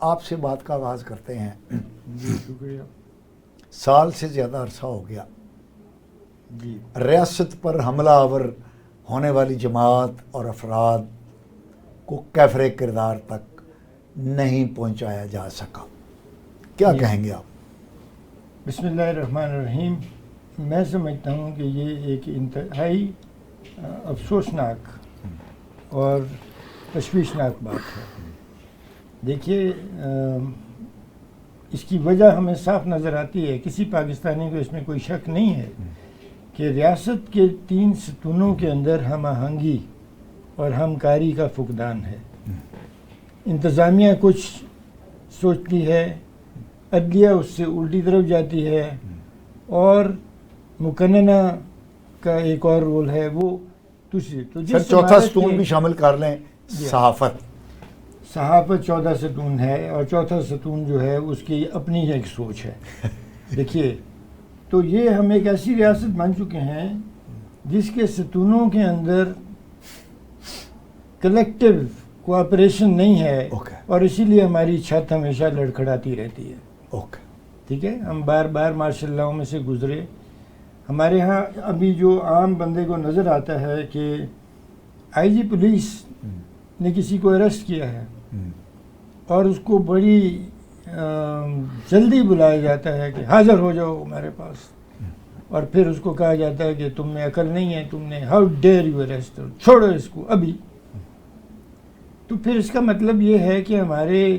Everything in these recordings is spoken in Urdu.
آپ سے بات کا آغاز کرتے ہیں. جی شکریہ. سال سے زیادہ عرصہ ہو گیا جی ریاست پر حملہ آور ہونے والی جماعت اور افراد کو کیفر کردار تک نہیں پہنچایا جا سکا. کیا کہیں گے آپ؟ بسم اللہ الرحمن الرحیم. میں سمجھتا ہوں کہ یہ ایک انتہائی افسوسناک اور تشویشناک بات ہے. دیکھیے اس کی وجہ ہمیں صاف نظر آتی ہے. کسی پاکستانی کو اس میں کوئی شک نہیں ہے کہ ریاست کے 3 ستونوں کے اندر ہم آہنگی اور ہمکاری کا فقدان ہے. انتظامیہ کچھ سوچتی ہے، عدلیہ اس سے الٹی طرف جاتی ہے، اور مقننہ کا ایک اور رول ہے وہ دوسری. تو سر چوتھا ستون بھی شامل کر لیں، صحافت. صحافت 14 ستون ہے، اور چوتھا ستون جو ہے اس کی اپنی ایک سوچ ہے. دیکھیے تو یہ ہم ایک ایسی ریاست بن چکے ہیں جس کے ستونوں کے اندر کلیکٹیو کوآپریشن نہیں ہے، اور اسی لیے ہماری چھت ہمیشہ لڑکھڑاتی رہتی ہے. ٹھیک ہے، ہم بار بار مارشل لاؤ میں سے گزرے. ہمارے ہاں ابھی جو عام بندے کو نظر آتا ہے کہ آئی جی پولیس نے کسی کو اریسٹ کیا ہے اور اس کو بڑی جلدی بلایا جاتا ہے کہ حاضر ہو جاؤ ہمارے پاس، اور پھر اس کو کہا جاتا ہے کہ تم میں عقل نہیں ہے، تم نے ہاؤ ڈیئر یو اریسٹ، چھوڑو اس کو ابھی. تو پھر اس کا مطلب یہ ہے کہ ہمارے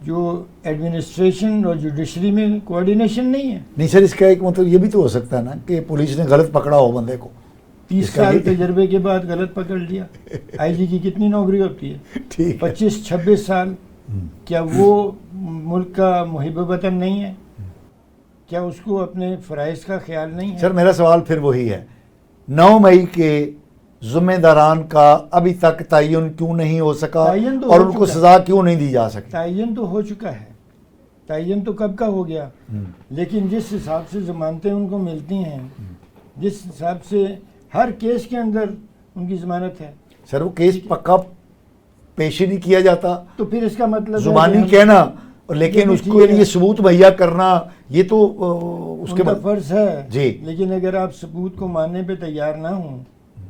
جو ایڈمنسٹریشن اور جوڈیشری میں کوآرڈینیشن نہیں ہے. نہیں سر، اس کا ایک مطلب یہ بھی تو ہو سکتا ہے نا کہ پولیس نے غلط پکڑا ہو بندے کو. 30 سال تجربے کے بعد غلط پکڑ لیا. آئی جی کی کتنی نوکری ہوتی ہے؟ 25-26 سال. کیا وہ ملک کا محب وطن نہیں ہے؟ کیا اس کو اپنے فرائض کا خیال نہیں ہے؟ سر میرا سوال پھر وہی ہے، 9 مئی کے ذمہ داران کا ابھی تک تعین کیوں نہیں ہو سکا اور ان کو سزا کیوں نہیں دی جا سکی؟ تعین تو ہو چکا ہے. تعین تو کب کا ہو گیا، لیکن جس حساب سے ضمانتیں ان کو ملتی ہیں، جس حساب سے ہر کیس کے اندر ان کی ضمانت ہے. سر وہ کیس پکا پیش ہی نہیں کیا جاتا، تو پھر اس کا مطلب زبانی کہنا لیکن اس کو یہ ثبوت مہیا کرنا یہ تو اس کے فرض ہے. جی لیکن اگر آپ ثبوت کو ماننے پہ تیار نہ ہوں،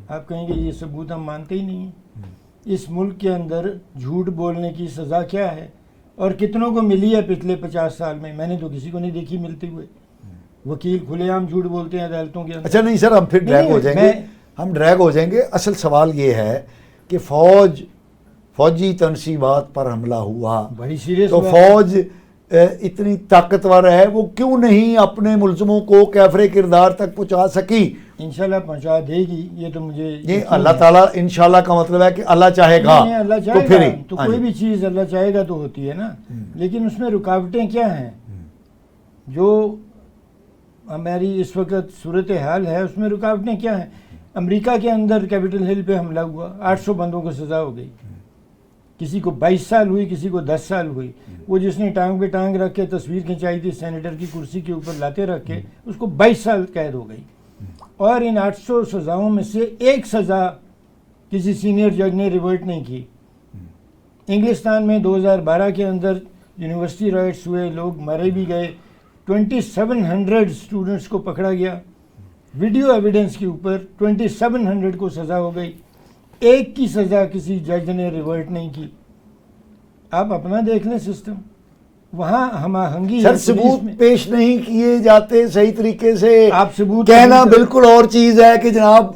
آپ کہیں گے یہ ثبوت ہم مانتے ہی نہیں ہیں. اس ملک کے اندر جھوٹ بولنے کی سزا کیا ہے اور کتنوں کو ملی ہے پچھلے 50 سال میں؟ میں نے تو کسی کو نہیں دیکھی ملتے ہوئے. وکیل کھلے عام جھوٹ بولتے ہیں عدالتوں کے اندر. اچھا نہیں سر، ہم پھر ڈریگ ہو جائیں گے. اصل سوال یہ ہے کہ فوجی تنصیبات پر حملہ ہوا، بڑی سیریس تو فوج اتنی طاقتور ہے، وہ کیوں نہیں اپنے ملزموں کو کیفر کردار تک پہنچا سکی؟ انشاءاللہ پہنچا دے گی. یہ تو مجھے یہ اللہ تعالیٰ انشاءاللہ کا مطلب ہے کہ اللہ چاہے گا تو پھر تو کوئی بھی چیز اللہ چاہے گا تو ہوتی ہے نا. لیکن اس میں رکاوٹیں کیا ہیں؟ جو ہماری اس وقت صورتحال ہے اس میں رکاوٹیں کیا ہیں؟ امریکہ کے اندر کیپٹل ہل پہ حملہ ہوا، 800 بندوں کو سزا ہو گئی. کسی کو 22 سال ہوئی، کسی کو 10 سال ہوئی. وہ جس نے ٹانگ پہ ٹانگ رکھ کے تصویر کھنچائی تھی سینیٹر کی کرسی کے اوپر لاتے رکھ کے، اس کو 22 سال قید ہو گئی. اور ان 800 سزاؤں میں سے ایک سزا کسی سینئر جج نے ریورٹ نہیں کی. انگلستان میں 2012 کے اندر یونیورسٹی رائٹس ہوئے، لوگ مرے بھی گئے. 2700 اسٹوڈنٹس کو پکڑا گیا ویڈیو ایویڈنس کے اوپر. 2700 کو سزا ہو گئی. ایک کی سزا کسی جج نے ریورٹ نہیں کی. آپ اپنا دیکھ لیں سسٹم. وہاں ہم آہنگی سر ثبوت پیش نہیں کیے جاتے صحیح طریقے سے. آپ ثبوت کہنا بالکل اور چیز ہے کہ جناب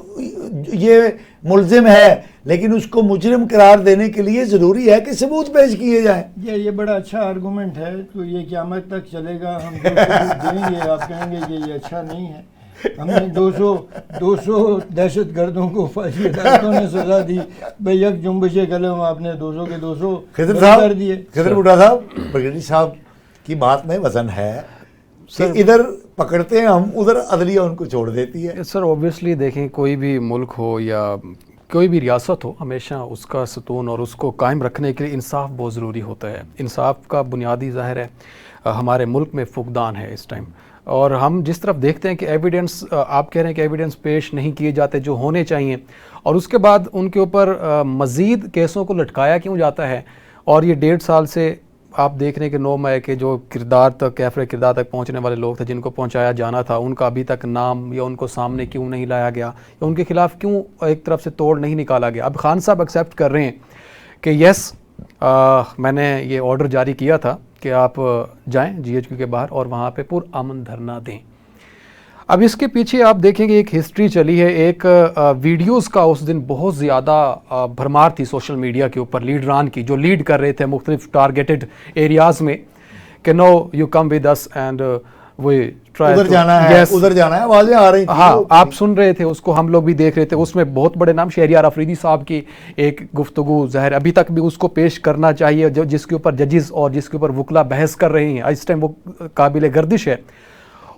یہ ملزم ہے، لیکن اس کو مجرم قرار دینے کے لیے ضروری ہے کہ ثبوت پیش کیے جائیں. یہ بڑا اچھا آرگومنٹ ہے. تو یہ قیامت تک چلے گا. ہم جو ثبوت دیں گے آپ کہیں گے کہ یہ اچھا نہیں ہے. ہم نے 200 دہشت گردوں کو فوجی عدالتوں نے سزا دی. بھائی یک جنبش قلم آپ نے 200 کے 200 کر دیے. خضر بھٹا صاحب، برگیڈیئر صاحب کی بات میں وزن ہے کہ ادھر پکڑتے ہیں ہم، ادھر عدلیہ ان کو چھوڑ دیتی ہے. سر اوبویسلی دیکھیں، کوئی بھی ملک ہو یا کوئی بھی ریاست ہو، ہمیشہ اس کا ستون اور اس کو قائم رکھنے کے لیے انصاف بہت ضروری ہوتا ہے. انصاف کا بنیادی ظاہر ہے ہمارے ملک میں فقدان ہے اس ٹائم. اور ہم جس طرف دیکھتے ہیں کہ ایویڈنس، آپ کہہ رہے ہیں کہ ایویڈنس پیش نہیں کیے جاتے جو ہونے چاہیے، اور اس کے بعد ان کے اوپر مزید کیسوں کو لٹکایا کیوں جاتا ہے، اور یہ 1.5 سال سے آپ دیکھ رہے ہیں کہ 9 مئی کے جو کردار تک کیفر کردار تک پہنچنے والے لوگ تھے جن کو پہنچایا جانا تھا ان کا ابھی تک نام یا ان کو سامنے کیوں نہیں لایا گیا یا ان کے خلاف کیوں ایک طرف سے توڑ نہیں نکالا گیا. اب خان صاحب ایکسیپٹ کر رہے ہیں کہ یس میں نے یہ آرڈر جاری کیا تھا کہ آپ جائیں GHQ کے باہر اور وہاں پہ پرامن دھرنا دیں. اب اس کے پیچھے آپ دیکھیں گے ایک ہسٹری چلی ہے, ایک ویڈیوز کا اس دن بہت زیادہ بھرمار تھی سوشل میڈیا کے اوپر لیڈران کی جو لیڈ کر رہے تھے مختلف ٹارگیٹڈ ایریاز میں کہ now you come with us and we ادھر جانا ہے ادھر جانا ہے, آوازیں آ رہی تھیں. ہاں آپ سن رہے تھے اس کو, ہم لوگ بھی دیکھ رہے تھے. اس میں بہت بڑے نام شہریار افریدی صاحب کی ایک گفتگو ظاہر ابھی تک بھی اس کو پیش کرنا چاہیے جس کے اوپر ججز اور جس کے اوپر وکلا بحث کر رہے ہیں اس ٹائم, وہ قابل گردش ہے.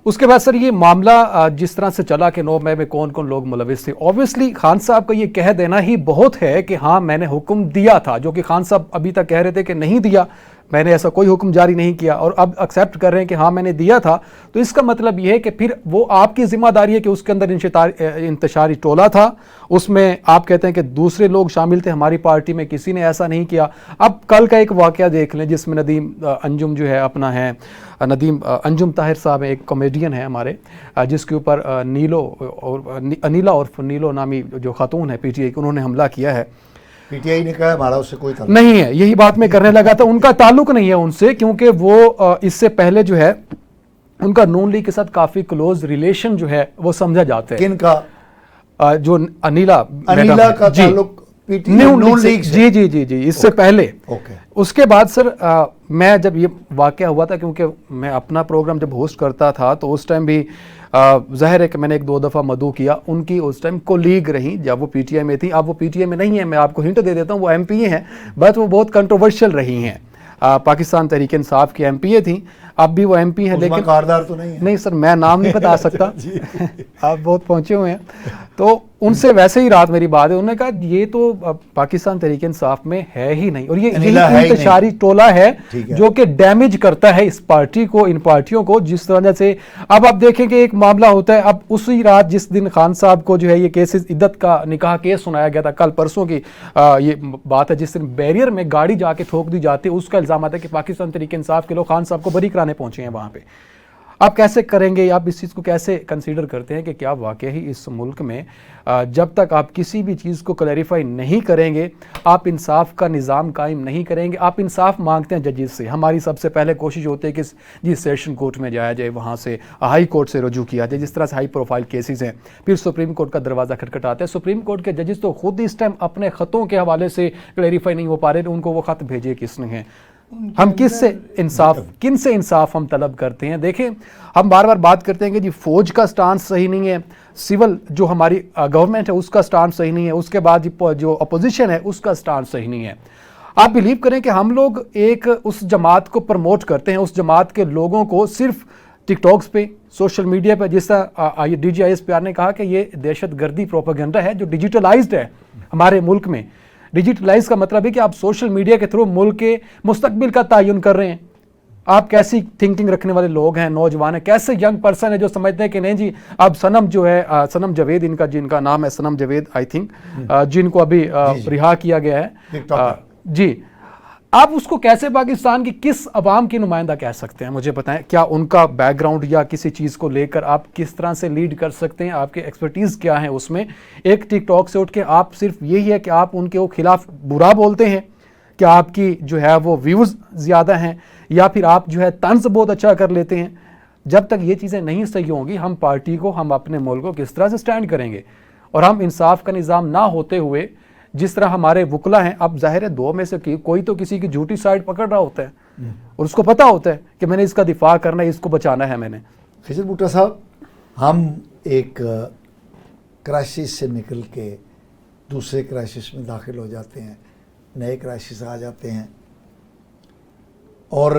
اس کے بعد سر یہ معاملہ جس طرح سے چلا کہ 9 مئی میں کون کون لوگ ملوث تھے, اوبویسلی خان صاحب کا یہ کہہ دینا ہی بہت ہے کہ ہاں میں نے حکم دیا تھا, جو کہ خان صاحب ابھی تک کہہ رہے تھے کہ نہیں دیا, میں نے ایسا کوئی حکم جاری نہیں کیا, اور اب ایکسیپٹ کر رہے ہیں کہ ہاں میں نے دیا تھا. تو اس کا مطلب یہ ہے کہ پھر وہ آپ کی ذمہ داری ہے کہ اس کے اندر انتشاری ٹولہ تھا, اس میں آپ کہتے ہیں کہ دوسرے لوگ شامل تھے, ہماری پارٹی میں کسی نے ایسا نہیں کیا. اب کل کا ایک واقعہ دیکھ لیں جس میں ندیم انجم جو ہے اپنا ہے, ندیم انجم طاہر صاحب ایک کامیڈین ہے ہمارے, جس کے اوپر انیلا اور نیلو نامی جو خاتون ہے PTI کی, انہوں نے حملہ کیا ہے. PTI نے کہا ہمارا اس سے کوئی تعلق نہیں ہے, یہی بات میں کرنے لگا تھا. ان کا تعلق نہیں ہے ان سے, کیونکہ وہ اس سے پہلے جو ہے ان کا نون لیگ کے ساتھ کافی کلوز ریلیشن جو ہے وہ سمجھا جاتا ہے. کن کا؟ جو انیلا کا تعلق نون لیگ سے, جی اس سے پہلے. اس کے بعد سر میں جب یہ واقعہ ہوا تھا, کیونکہ میں اپنا پروگرام جب ہوسٹ کرتا تھا تو اس ٹائم بھی ظاہر ہے کہ میں نے 1-2 دفعہ مدعو کیا, ان کی اس ٹائم کولیگ رہیں جب وہ PTI میں تھی. اب وہ PTI میں نہیں ہے, میں آپ کو ہنٹ دے دیتا ہوں, وہ MPA ہیں, بٹ وہ بہت کنٹروورشل رہی ہیں. پاکستان تحریک انصاف کی MPA تھیں, اب بھی وہ MP ہیں, لیکن کاردار تو نہیں ہے. نہیں سر میں نام نہیں بتا سکتا, آپ بہت پہنچے ہوئے ہیں. تو ان سے ویسے ہی رات میری بات ہے, انہوں نے کہا یہ تو پاکستان تحریک انصاف میں ہے ہی نہیں, اور یہ انتشاری ٹولہ ہے جو کہ ڈیمیج کرتا ہے اس پارٹی کو, ان پارٹیوں کو. جس طرح سے اب آپ دیکھیں کہ ایک معاملہ ہوتا ہے, اب اسی رات جس دن خان صاحب کو جو ہے یہ کیسز عدت کا نکاح کیس سنایا گیا تھا, کل پرسوں کی یہ بات ہے, جس دن بیریئر میں گاڑی جا کے ٹھوک دی جاتی ہے, اس کا الزام آتا ہے کہ پاکستان تحریک انصاف کے لوگ خان صاحب کو بری کرانے پہنچے ہیں وہاں پہ. آپ کیسے کریں گے, آپ اس چیز کو کیسے کنسیڈر کرتے ہیں کہ کیا واقعی اس ملک میں جب تک آپ کسی بھی چیز کو کلیریفائی نہیں کریں گے, آپ انصاف کا نظام قائم نہیں کریں گے. آپ انصاف مانگتے ہیں ججز سے, ہماری سب سے پہلے کوشش ہوتی ہے کہ جی سیشن کورٹ میں جایا جائے, وہاں سے ہائی کورٹ سے رجوع کیا جائے, جس طرح سے ہائی پروفائل کیسز ہیں. پھر سپریم کورٹ کا دروازہ کھٹکھٹاتے ہیں. سپریم کورٹ کے ججز تو خود اس ٹائم اپنے خطوں کے حوالے سے کلیریفائی نہیں ہو پا رہے, ان کو وہ خط بھیجے کس نے ہیں. ہم کس سے انصاف, کن سے انصاف ہم طلب کرتے ہیں؟ دیکھیں ہم بار بار بات کرتے ہیں کہ جی فوج کا سٹانس صحیح نہیں ہے, سول جو ہماری گورنمنٹ ہے اس کا سٹانس صحیح نہیں ہے, اس کے بعد جو اپوزیشن ہے اس کا سٹانس صحیح نہیں ہے. آپ بلیو کریں کہ ہم لوگ ایک اس جماعت کو پروموٹ کرتے ہیں, اس جماعت کے لوگوں کو صرف ٹک ٹاکس پہ, سوشل میڈیا پہ, جس طرح DGISPR نے کہا کہ یہ دہشت گردی پروپیگنڈا ہے جو ڈیجیٹلائزڈ ہے ہمارے ملک میں. ڈیجیٹلائز کا مطلب ہے کہ آپ سوشل میڈیا کے تھرو ملک کے مستقبل کا تعین کر رہے ہیں. آپ کیسی تھنکنگ رکھنے والے لوگ ہیں, نوجوان ہیں, کیسے ینگ پرسن ہے جو سمجھتے ہیں کہ نہیں جی اب سنم جو ہے, سنم جاوید جن کا نام ہے سنم جاوید آئی تھنک, جن کو ابھی رہا کیا گیا ہے, جی آپ اس کو کیسے پاکستان کی کس عوام کی نمائندہ کہہ سکتے ہیں؟ مجھے بتائیں, کیا ان کا بیک گراؤنڈ یا کسی چیز کو لے کر آپ کس طرح سے لیڈ کر سکتے ہیں؟ آپ کے ایکسپرٹیز کیا ہیں اس میں؟ ایک ٹک ٹاک سے اٹھ کے آپ صرف یہی ہے کہ آپ ان کے خلاف برا بولتے ہیں, کیا آپ کی جو ہے وہ ویوز زیادہ ہیں, یا پھر آپ جو ہے طنز بہت اچھا کر لیتے ہیں؟ جب تک یہ چیزیں نہیں صحیح ہوں گی, ہم پارٹی کو, ہم اپنے ملک کو کس طرح سے سٹینڈ کریں گے؟ اور ہم انصاف کا نظام نہ ہوتے ہوئے جس طرح ہمارے وکلا ہیں, اب ظاہر ہے دو میں سے کوئی تو کسی کی جھوٹی سائڈ پکڑ رہا ہوتا ہے اور اس کو پتا ہوتا ہے کہ میں نے اس کا دفاع کرنا ہے, اس کو بچانا ہے میں نے. خضر بھٹو صاحب, ہم ایک کرائسس سے نکل کے دوسرے کرائسس میں داخل ہو جاتے ہیں, نئے کرائسس آ جاتے ہیں, اور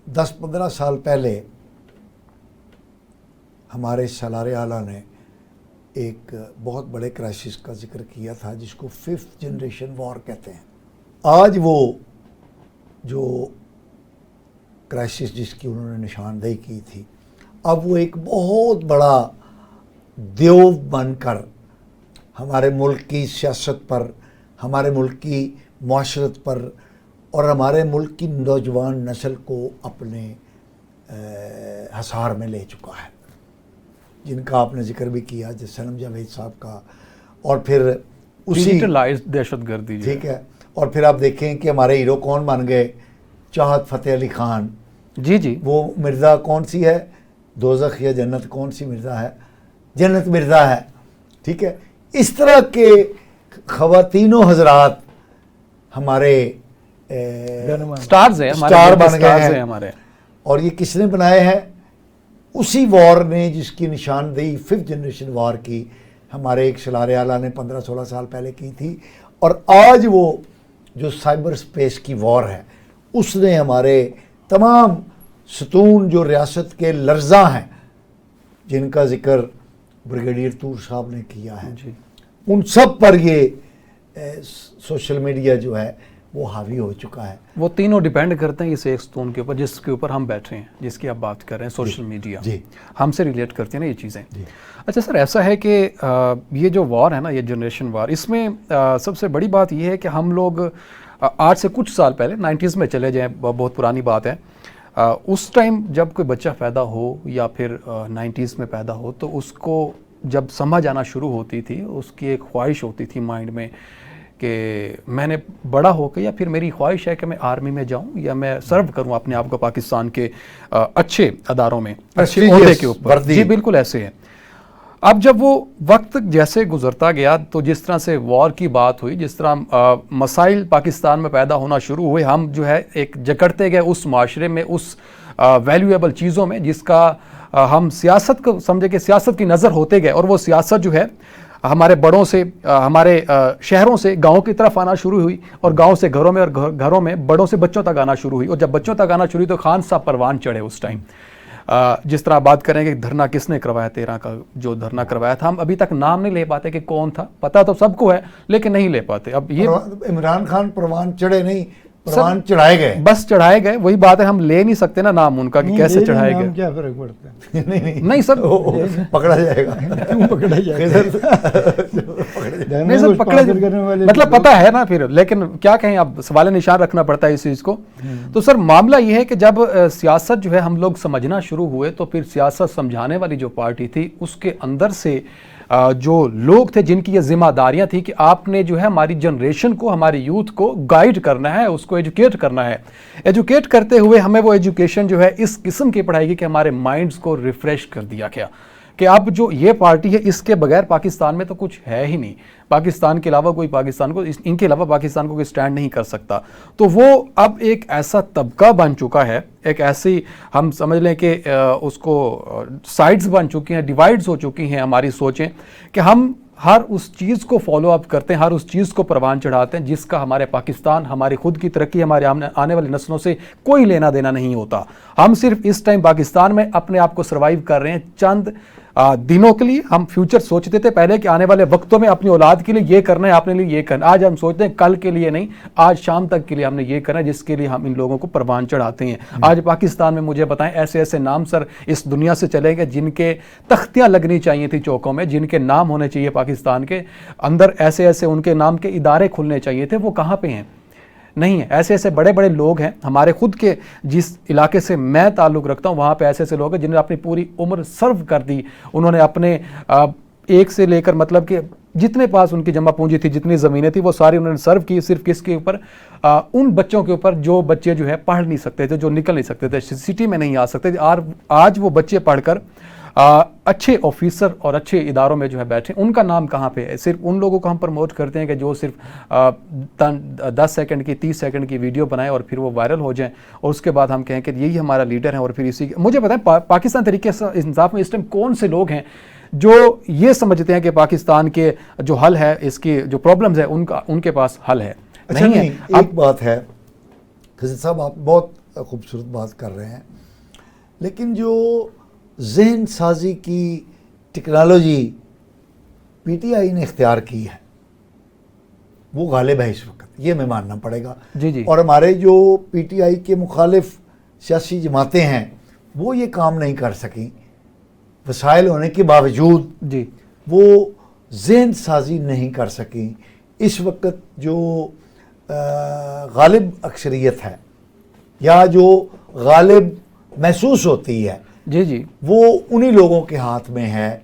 10-15 سال پہلے ہمارے سالار اعلیٰ نے ایک بہت بڑے کرائسس کا ذکر کیا تھا جس کو 5th جنریشن وار کہتے ہیں. آج وہ جو کرائسس جس کی انہوں نے نشاندہی کی تھی, اب وہ ایک بہت بڑا دیو بن کر ہمارے ملک کی سیاست پر, ہمارے ملک کی معاشرت پر اور ہمارے ملک کی نوجوان نسل کو اپنے حصار میں لے چکا ہے، جن کا آپ نے ذکر بھی کیا، جیسے سنم جاوید صاحب کا، اور پھر اسی ڈیجیٹلائزڈ دہشت گردی ٹھیک ہے، اور پھر آپ دیکھیں کہ ہمارے ہیرو کون بن گئے، چاہت فتح علی خان، جی وہ مرزا کون سی ہے، دوزخ یا جنت کون سی مرزا ہے، جنت مرزا ہے، ٹھیک ہے. اس طرح کے خواتین و حضرات ہمارے سٹارز ہیں، سٹار بن گئے سٹارز ہیں ہیں ہمارے. اور یہ کس نے بنائے ہیں؟ اسی وار نے جس کی نشاندہی 5th جنریشن وار کی ہمارے ایک سالار اعلیٰ نے 15-16 سال پہلے کی تھی، اور آج وہ جو سائبر سپیس کی وار ہے اس نے ہمارے تمام ستون جو ریاست کے لرزاں ہیں، جن کا ذکر بریگیڈیئر طور صاحب نے کیا ہے، جی ان سب پر یہ سوشل میڈیا جو ہے وہ حاوی ہو چکا ہے. وہ تینوں ڈیپینڈ کرتے ہیں اس ایک ستون کے اوپر جس کے اوپر ہم بیٹھے ہیں، جس کی آپ بات کر رہے ہیں، سوشل میڈیا جی ہم سے ریلیٹ کرتی ہیں نا یہ چیزیں. جی. اچھا سر، ایسا ہے کہ یہ جو وار ہے نا، یہ جنریشن وار، اس میں سب سے بڑی بات یہ ہے کہ ہم لوگ آج سے کچھ سال پہلے 90s میں چلے جائیں، بہت پرانی بات ہے، اس ٹائم جب کوئی بچہ پیدا ہو یا پھر 90s میں پیدا ہو تو اس کو جب سمجھ آنا شروع ہوتی تھی، اس کی ایک خواہش ہوتی تھی مائنڈ میں کہ میں نے بڑا ہو کے، یا پھر میری خواہش ہے کہ میں آرمی میں جاؤں یا میں سرو کروں اپنے آپ کو پاکستان کے اچھے اداروں میں، اچھے عہدے کے اوپر. جی بالکل ایسے ہے. اب جب وہ وقت جیسے گزرتا گیا تو جس طرح سے وار کی بات ہوئی، جس طرح مسائل پاکستان میں پیدا ہونا شروع ہوئے، ہم جو ہے ایک جکڑتے گئے اس معاشرے میں، اس ویلیویبل چیزوں میں جس کا ہم سیاست کو سمجھے کہ سیاست کی نظر ہوتے گئے، اور وہ سیاست جو ہے ہمارے بڑوں سے، ہمارے شہروں سے گاؤں کی طرف آنا شروع ہوئی، اور گاؤں سے گھروں میں، اور گھروں میں بڑوں سے بچوں تک آنا شروع ہوئی. اور جب بچوں تک آنا شروع ہوئی تو خان صاحب پروان چڑھے اس ٹائم. جس طرح بات کریں کہ دھرنا کس نے کروایا، 13 کا جو دھرنا کروایا تھا، ہم ابھی تک نام نہیں لے پاتے کہ کون تھا، پتہ تو سب کو ہے لیکن نہیں لے پاتے. اب یہ عمران خان پروان چڑھے نہیں، پروان چڑھائے گئے، بس چڑھائے گئے. وہی بات ہے، ہم لے نہیں سکتے نا نام ان کا کہ کیسے چڑھائے گئے. کیا فرق پڑتا ہے؟ نہیں سر پکڑا جائے گا. کیوں پکڑا جائے گا؟ نہیں سر پکڑے، مطلب پتہ ہے نا پھر، لیکن کیا کہیں، اب سوال نشان رکھنا پڑتا ہے اس چیز کو. تو سر معاملہ یہ ہے کہ جب سیاست جو ہے ہم لوگ سمجھنا شروع ہوئے تو پھر سیاست سمجھانے والی جو پارٹی تھی اس کے اندر سے جو لوگ تھے جن کی یہ ذمہ داریاں تھیں کہ آپ نے جو ہے ہماری جنریشن کو، ہماری یوتھ کو گائیڈ کرنا ہے، اس کو ایجوکیٹ کرنا ہے. ایجوکیٹ کرتے ہوئے ہمیں وہ ایجوکیشن جو ہے اس قسم کی پڑھائے گی کہ ہمارے مائنڈز کو ریفریش کر دیا گیا کہ اب جو یہ پارٹی ہے اس کے بغیر پاکستان میں تو کچھ ہے ہی نہیں، پاکستان کے علاوہ کوئی پاکستان کو، ان کے علاوہ پاکستان کو کوئی سٹینڈ نہیں کر سکتا. تو وہ اب ایک ایسا طبقہ بن چکا ہے، ایک ایسی ہم سمجھ لیں کہ اس کو سائڈز بن چکی ہیں، ڈیوائڈز ہو چکی ہیں ہماری سوچیں، کہ ہم ہر اس چیز کو فالو اپ کرتے ہیں، ہر اس چیز کو پروان چڑھاتے ہیں جس کا ہمارے پاکستان، ہماری خود کی ترقی، ہمارے آنے والی نسلوں سے کوئی لینا دینا نہیں ہوتا. ہم صرف اس ٹائم پاکستان میں اپنے آپ کو سروائیو کر رہے ہیں چند دنوں کے لیے. ہم فیوچر سوچتے تھے پہلے کہ آنے والے وقتوں میں اپنی اولاد کے لیے یہ کرنا ہے، اپنے لیے یہ کرنا ہے. آج ہم سوچتے ہیں کل کے لیے نہیں، آج شام تک کے لیے ہم نے یہ کرنا ہے جس کے لیے ہم ان لوگوں کو پروان چڑھاتے ہیں. آج پاکستان میں مجھے بتائیں ایسے ایسے نام سر اس دنیا سے چلے گئے جن کے تختیاں لگنی چاہیے تھی چوکوں میں، جن کے نام ہونے چاہیے پاکستان کے اندر، ایسے ایسے ان کے نام کے ادارے کھلنے چاہیے تھے، وہ کہاں پہ ہیں؟ نہیں ہے. ایسے ایسے بڑے بڑے لوگ ہیں ہمارے خود کے، جس علاقے سے میں تعلق رکھتا ہوں وہاں پہ ایسے ایسے لوگ ہیں جنہوں نے اپنی پوری عمر سرو کر دی. انہوں نے اپنے ایک سے لے کر مطلب کہ جتنے پاس ان کی جمع پونجی تھی، جتنی زمینیں تھی، وہ ساری انہوں نے سرو کی. صرف کس کے اوپر؟ ان بچوں کے اوپر جو بچے جو ہے پڑھ نہیں سکتے تھے، جو نکل نہیں سکتے تھے، سٹی میں نہیں آ سکتے تھے. آج وہ بچے پڑھ کر اچھے آفیسر اور اچھے اداروں میں جو ہے بیٹھے. ان کا نام کہاں پہ ہے؟ صرف ان لوگوں کو ہم پروموٹ کرتے ہیں کہ جو صرف 10 سیکنڈ کی 30 سیکنڈ کی ویڈیو بنائیں اور پھر وہ وائرل ہو جائیں، اور اس کے بعد ہم کہیں کہ یہی ہمارا لیڈر ہے. اور پھر اسی مجھے بتائیں پاکستان تحریک انصاف میں اس ٹائم کون سے لوگ ہیں جو یہ سمجھتے ہیں کہ پاکستان کے جو حل ہے، اس کی جو پرابلمز ہے ان کے پاس حل ہے؟ اچھا نہیں. ایک بات ہے خضر صاحب، آپ بہت خوبصورت بات کر رہے ہیں، لیکن جو ذہن سازی کی ٹیکنالوجی پی ٹی آئی نے اختیار کی ہے وہ غالب ہے اس وقت، یہ میں ماننا پڑے گا. جی. اور ہمارے جو پی ٹی آئی کے مخالف سیاسی جماعتیں ہیں وہ یہ کام نہیں کر سکیں، وسائل ہونے کے باوجود جی وہ ذہن سازی نہیں کر سکیں. اس وقت جو غالب اکثریت ہے یا جو غالب محسوس ہوتی ہے جی جی وہ انہی لوگوں کے ہاتھ میں ہے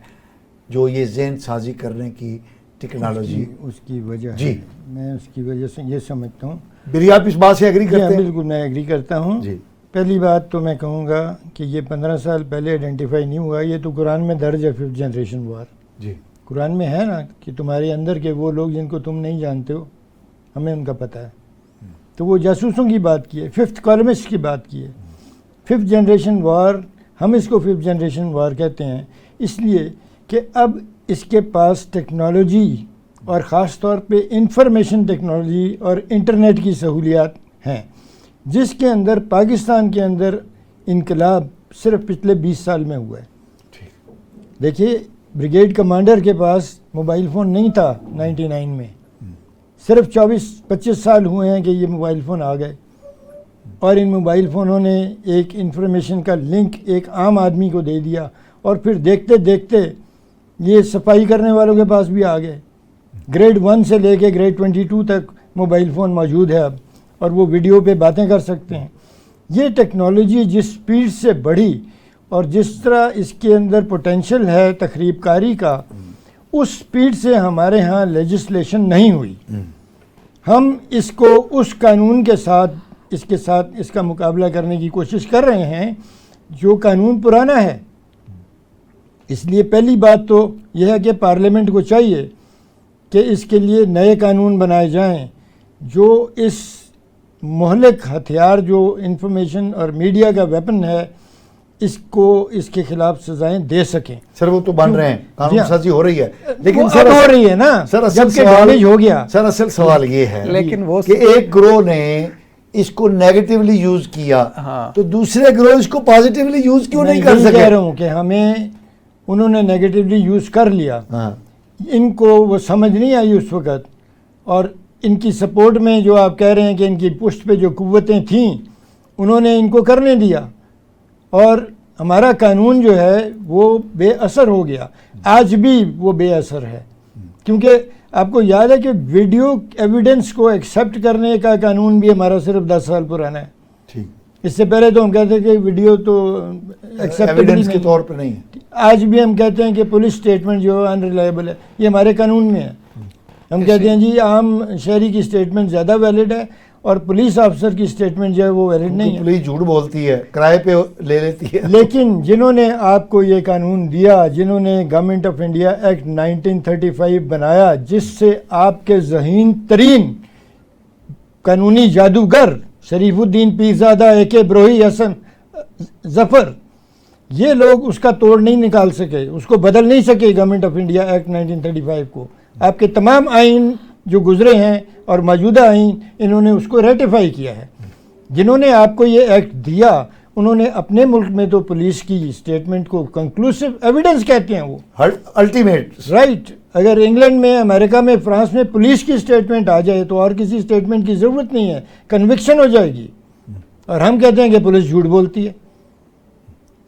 جو یہ ذہن سازی کرنے کی ٹیکنالوجی. اس کی وجہ جی. ہے. میں اس کی وجہ سے یہ سمجھتا ہوں. میری آپ اس بات سے ایگری جی ہاں، کرتے ہیں؟ بالکل میں ایگری کرتا ہوں. جی. پہلی بات تو میں کہوں گا کہ یہ 15 سال پہلے آئیڈینٹیفائی نہیں ہوا، یہ تو قرآن میں درج ہے 5th جنریشن وار. جی. قرآن میں ہے نا کہ تمہارے اندر کے وہ لوگ جن کو تم نہیں جانتے ہو ہمیں ان کا پتہ ہے. تو وہ جاسوسوں کی بات کی ہے، 5th کالمسٹ کی بات کی ہے. 5th جنریشن وار، ہم اس کو 5th جنریشن وار کہتے ہیں اس لیے کہ اب اس کے پاس ٹیکنالوجی اور خاص طور پہ انفارمیشن ٹیکنالوجی اور انٹرنیٹ کی سہولیات ہیں، جس کے اندر پاکستان کے اندر انقلاب صرف پچھلے 20 سال میں ہوا ہے. دیکھیے بریگیڈ کمانڈر کے پاس موبائل فون نہیں تھا 99 میں، صرف 24-25 سال ہوئے ہیں کہ یہ موبائل فون آ گئے، اور ان موبائل فونوں نے ایک انفارمیشن کا لنک ایک عام آدمی کو دے دیا، اور پھر دیکھتے دیکھتے یہ صفائی کرنے والوں کے پاس بھی آ گئے. گریڈ 1 سے لے کے گریڈ 22 تک موبائل فون موجود ہے اب، اور وہ ویڈیو پہ باتیں کر سکتے ہیں. یہ ٹیکنالوجی جس سپیڈ سے بڑھی اور جس طرح اس کے اندر پوٹینشل ہے تخریب کاری کا، اس سپیڈ سے ہمارے ہاں لیجسلیشن نہیں ہوئی. ہم اس کو اس قانون کے ساتھ اس کا مقابلہ کرنے کی کوشش کر رہے ہیں جو قانون پرانا ہے. اس لیے پہلی بات تو یہ ہے کہ پارلیمنٹ کو چاہیے کہ اس کے لیے نئے قانون بنائے جائیں جو اس مہلک ہتھیار جو انفارمیشن اور میڈیا کا ویپن ہے اس کو اس کے خلاف سزائیں دے سکیں. سر وہ تو بن رہے ہیں، قانون سازی ہو رہی ہے، لیکن وہ اب ہو رہی ہے نا، جب کہ ڈیمیج ہو گیا. سر اصل سوال یہ ہے لیکن وہ کہ ایک گروہ نے اس کو نیگیٹیولی یوز کیا تو دوسرے گروہ اس کو پازیٹیولی یوز کیوں نہیں کر میں سکے؟ کہہ رہا ہوں کہ ہمیں انہوں نے نیگیٹیولی یوز کر لیا، ان کو وہ سمجھ نہیں آئی اس وقت، اور ان کی سپورٹ میں جو آپ کہہ رہے ہیں کہ ان کی پشت پہ جو قوتیں تھیں انہوں نے ان کو کرنے دیا، اور ہمارا قانون جو ہے وہ بے اثر ہو گیا. آج بھی وہ بے اثر ہے، کیونکہ آپ کو یاد ہے کہ ویڈیو ایویڈنس کو ایکسیپٹ کرنے کا قانون بھی ہمارا صرف 10 سال پرانا ہے. ٹھیک. اس سے پہلے تو ہم کہتے ہیں کہ ویڈیو تو ایویڈنس کے طور پہ نہیں ہے. آج بھی ہم کہتے ہیں کہ پولیس سٹیٹمنٹ جو ہے انریلائبل ہے، یہ ہمارے قانون میں ہے. ہم کہتے ہیں جی عام شہری کی سٹیٹمنٹ زیادہ ویلڈ ہے اور پولیس آفیسر کی سٹیٹمنٹ جو ہے وہ ویلڈ نہیں ہے. پولیس جھوٹ بولتی ہے، کرائے پہ لے لیتی ہے. لیکن جنہوں نے آپ کو یہ قانون دیا، جنہوں نے گورنمنٹ آف انڈیا ایکٹ 1935 بنایا، جس سے آپ کے ذہین ترین قانونی جادوگر شریف الدین پیرزادہ اے.کے. بروہی، حسن ظفر، یہ لوگ اس کا توڑ نہیں نکال سکے، اس کو بدل نہیں سکے گورنمنٹ آف انڈیا ایکٹ 1935 کو. آپ کے تمام آئین جو گزرے ہیں اور موجودہ آئین، انہوں نے اس کو ریٹیفائی کیا ہے. جنہوں نے آپ کو یہ ایکٹ دیا انہوں نے اپنے ملک میں تو پولیس کی سٹیٹمنٹ کو کنکلوسیو ایویڈنس کہتے ہیں وہ الٹیمیٹ رائٹ. اگر انگلینڈ میں، امریکہ میں، فرانس میں پولیس کی سٹیٹمنٹ آ جائے تو اور کسی سٹیٹمنٹ کی ضرورت نہیں ہے، کنوکشن ہو جائے گی. اور ہم کہتے ہیں کہ پولیس جھوٹ بولتی ہے.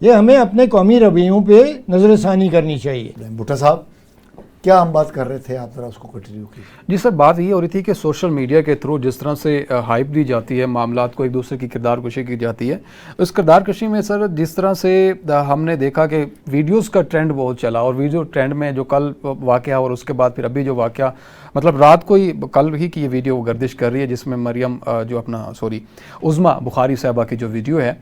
یہ ہمیں اپنے قومی رویوں پہ نظر ثانی کرنی چاہیے. بھٹا صاحب کیا ہم بات کر رہے تھے، آپ ذرا اس کو کنٹینیو کیجیے. جی سر، بات یہ ہو رہی تھی کہ سوشل میڈیا کے تھرو جس طرح سے ہائپ دی جاتی ہے، معاملات کو ایک دوسرے کی کردار کشی کی جاتی ہے، اس کردار کشی میں سر جس طرح سے ہم نے دیکھا کہ ویڈیوز کا ٹرینڈ بہت چلا، اور ویڈیو ٹرینڈ میں جو کل واقعہ اور اس کے بعد پھر ابھی جو واقعہ، مطلب رات کو ہی کل ہی کی یہ ویڈیو گردش کر رہی ہے جس میں مریم جو عظمیٰ بخاری صاحبہ کی جو ویڈیو ہے،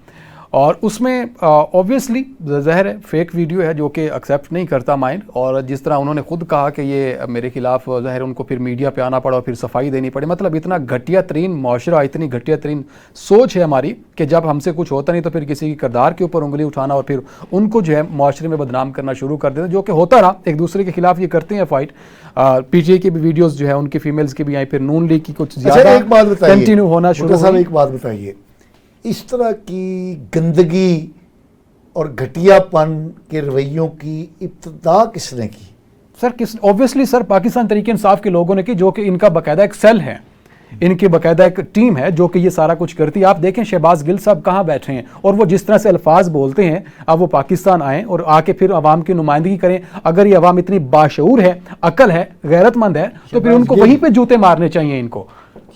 اور اس میں اوبویسلی ظاہر ہے فیک ویڈیو ہے جو کہ ایکسیپٹ نہیں کرتا مائنڈ. اور جس طرح انہوں نے خود کہا کہ یہ میرے خلاف ظاہر ان کو پھر میڈیا پہ آنا پڑا اور پھر صفائی دینی پڑی. مطلب اتنا گھٹیا ترین معاشرہ، اتنی گھٹیا ترین سوچ ہے ہماری کہ جب ہم سے کچھ ہوتا نہیں تو پھر کسی کی کردار کے اوپر انگلی اٹھانا اور پھر ان کو جو ہے معاشرے میں بدنام کرنا شروع کر دیتے، جو کہ ہوتا رہا. ایک دوسرے کے خلاف یہ کرتے ہیں فائٹ. پی ٹی اے کی بھی ویڈیوز جو ہے ان کی فیمیلز کی بھی آئی، پھر نون لیگ کی کچھ زیادہ کنٹینیو ہونا شروع ہوئی. ایک بات بتائیے، اس طرح کی گندگی اور گھٹیا پن کے رویوں کی ابتدا کس نے کی؟ سر اوبویسلی سر پاکستان تحریک انصاف کے لوگوں نے کی، جو کہ ان کا باقاعدہ ایک سیل ہے، ان کی باقاعدہ ایک ٹیم ہے جو کہ یہ سارا کچھ کرتی ہے. آپ دیکھیں شہباز گل صاحب کہاں بیٹھے ہیں اور وہ جس طرح سے الفاظ بولتے ہیں. اب وہ پاکستان آئیں اور آ کے پھر عوام کی نمائندگی کریں. اگر یہ عوام اتنی باشعور ہے، عقل ہے، غیرت مند ہے، تو پھر ان کو وہیں پہ جوتے مارنے چاہیے ان کو.